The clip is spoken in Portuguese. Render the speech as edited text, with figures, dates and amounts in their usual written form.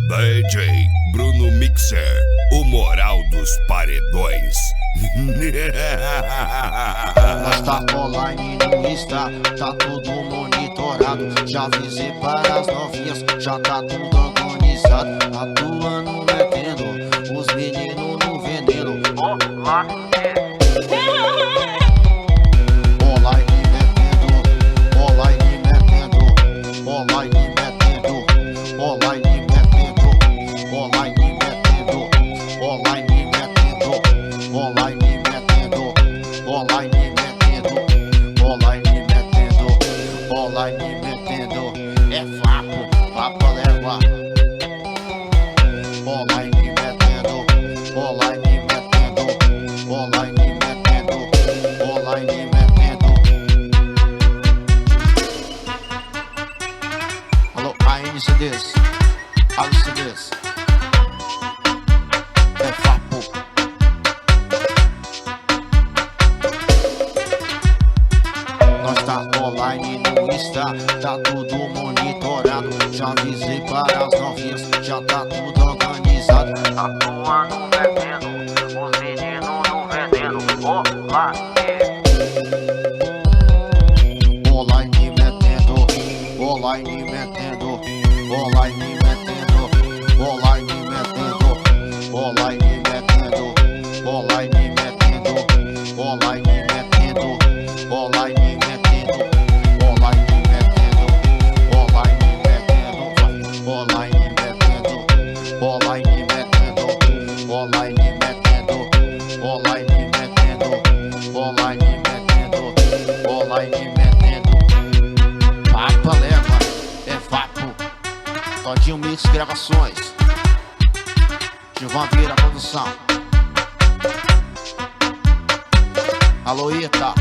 DJ Bruno Mixer, o moral dos paredões. Nós tá online no Insta, tá tudo monitorado. Já avisei para as novinhas, já tá tudo organizado. Atuando, metendo, os meninos no veneno. Online metendo, online metendo, online metendo, online metendo, online metendo, online metendo, online metendo, online metendo, online metendo, online metendo. É vapo leva. Online metendo, online metendo, online metendo, online metendo. Alô, ANC this, ANC this. É vapo. Nós tá online no Insta, tá tudo monitorado. Já avisei para as novinhas, já tá tudo organizado. Atuando, bebendo, os meninos no veneno. Online metendo, online metendo, online metendo, online metendo, online metendo, online metendo, online metendo, online metendo, online metendo, online metendo, online metendo, online metendo, online metendo, online metendo, online metendo, online metendo. Vapo leva, é vapo. Todinho Mix Gravações, Gilvan Vieira Produção. Alô, Ita.